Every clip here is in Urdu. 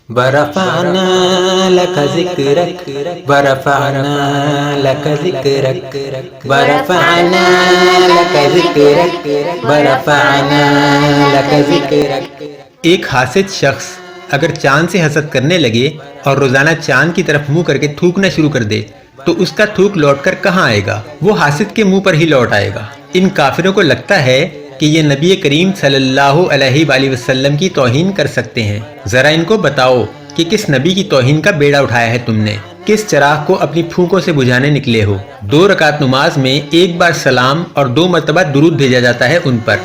ورفعنا لك ذكرك ورفعنا لك ذكرك ورفعنا لك ذكرك ورفعنا لك ذكرك۔ ایک حاسد شخص اگر چاند سے حسد کرنے لگے اور روزانہ چاند کی طرف منہ کر کے تھوکنا شروع کر دے تو اس کا تھوک لوٹ کر کہاں آئے گا؟ وہ حاسد کے منہ پر ہی لوٹ آئے گا۔ ان کافروں کو لگتا ہے کہ یہ نبی کریم صلی اللہ علیہ وآلہ وسلم کی توہین کر سکتے ہیں۔ ذرا ان کو بتاؤ کہ کس نبی کی توہین کا بیڑا اٹھایا ہے تم نے؟ کس چراغ کو اپنی پھونکوں سے بجھانے نکلے ہو؟ 2 رکعت نماز میں ایک بار سلام اور 2 مرتبہ درود بھیجا جاتا ہے ان پر۔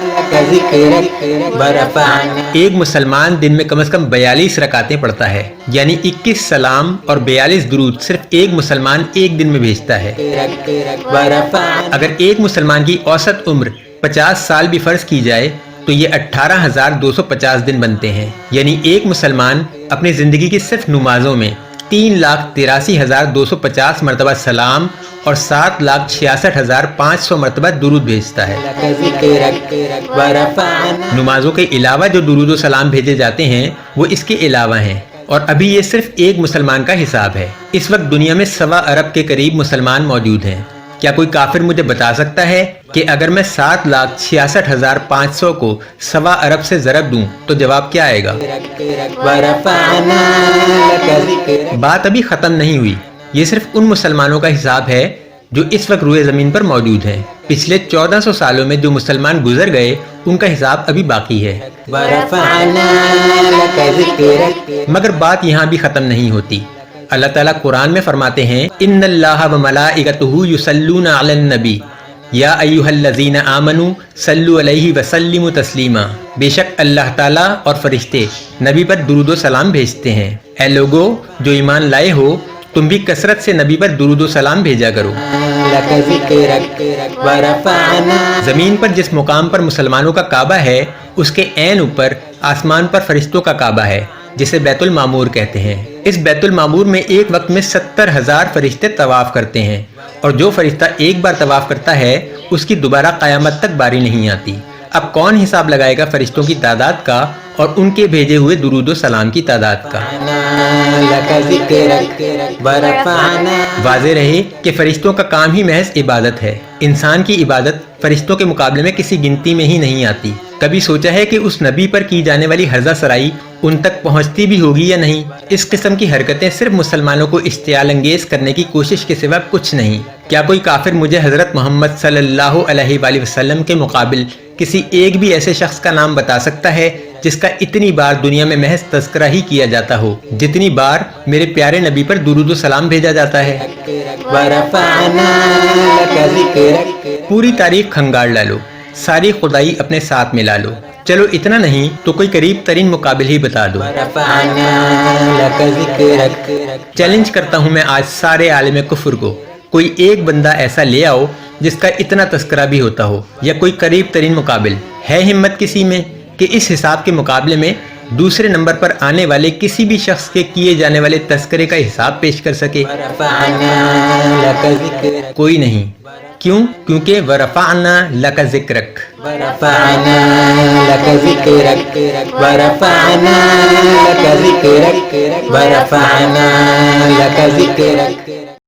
ایک مسلمان دن میں کم از کم 42 رکعتیں پڑھتا ہے، یعنی 21 سلام اور 42 درود صرف ایک مسلمان ایک دن میں بھیجتا ہے۔ اگر ایک مسلمان کی اوسط عمر 50 سال بھی فرض کی جائے تو یہ 18,250 دن بنتے ہیں، یعنی ایک مسلمان اپنی زندگی کی صرف نمازوں میں 3,83,250 مرتبہ سلام اور 7,66,500 مرتبہ درود بھیجتا ہے۔ نمازوں کے علاوہ جو درود و سلام بھیجے جاتے ہیں وہ اس کے علاوہ ہیں، اور ابھی یہ صرف ایک مسلمان کا حساب ہے۔ اس وقت دنیا میں 1.25 ارب کے قریب مسلمان موجود ہیں۔ کیا کوئی کافر مجھے بتا سکتا ہے کہ اگر میں 7,66,500 کو 1.25 ارب سے ضرب دوں تو جواب کیا آئے گا؟ بات ابھی ختم نہیں ہوئی، یہ صرف ان مسلمانوں کا حساب ہے جو اس وقت روئے زمین پر موجود ہیں۔ پچھلے 1400 سالوں میں جو مسلمان گزر گئے ان کا حساب ابھی باقی ہے۔ مگر بات یہاں بھی ختم نہیں ہوتی۔ اللہ تعالیٰ قرآن میں فرماتے ہیں ان اللہ وملائکتہ یصلون علی النبی یا ایھا الذین آمنوا صلوا علیہ وسلموا تسلیما۔ بے شک اللہ تعالیٰ اور فرشتے نبی پر درود و سلام بھیجتے ہیں۔ اے لوگو جو ایمان لائے ہو تم بھی کثرت سے نبی پر درود و سلام بھیجا کرو۔ زمین پر جس مقام پر مسلمانوں کا کعبہ ہے اس کے عین اوپر آسمان پر فرشتوں کا کعبہ ہے جسے بیت المعمور کہتے ہیں۔ اس بیت المعمور میں ایک وقت میں 70,000 فرشتے طواف کرتے ہیں، اور جو فرشتہ ایک بار طواف کرتا ہے اس کی دوبارہ قیامت تک باری نہیں آتی۔ اب کون حساب لگائے گا فرشتوں کی تعداد کا اور ان کے بھیجے ہوئے درود و سلام کی تعداد کا؟ واضح رہے کہ فرشتوں کا کام ہی محض عبادت ہے۔ انسان کی عبادت فرشتوں کے مقابلے میں کسی گنتی میں ہی نہیں آتی۔ کبھی سوچا ہے کہ اس نبی پر کی جانے والی ہرزہ سرائی ان تک پہنچتی بھی ہوگی یا نہیں؟ اس قسم کی حرکتیں صرف مسلمانوں کو اشتعال انگیز کرنے کی کوشش کے سوا کچھ نہیں۔ کیا کوئی کافر مجھے حضرت محمد صلی اللہ علیہ وآلہ وسلم کے مقابل کسی ایک بھی ایسے شخص کا نام بتا سکتا ہے جس کا اتنی بار دنیا میں محض تذکرہ ہی کیا جاتا ہو جتنی بار میرے پیارے نبی پر درود و سلام بھیجا جاتا ہے؟ پوری تاریخ کھنگال ڈالو، ساری خدائی اپنے ساتھ ملا لو، چلو اتنا نہیں تو کوئی قریب ترین مقابل ہی بتا دو۔ چیلنج کرتا ہوں میں آج سارے عالم کفر کو، کوئی ایک بندہ ایسا لے آؤ جس کا اتنا تذکرہ بھی ہوتا ہو، یا کوئی قریب ترین مقابل ہے ہمت کسی میں کہ اس حساب کے مقابلے میں دوسرے نمبر پر آنے والے کسی بھی شخص کے کیے جانے والے تذکرے کا حساب پیش کر سکے؟ کوئی نہیں۔ کیوں؟ کیونکہ وَرَفَعْنَا لَكَ ذِكْرَكَ، ورفعنا لك ذكرك ورفعنا لك ذكرك ورفعنا لك ذكرك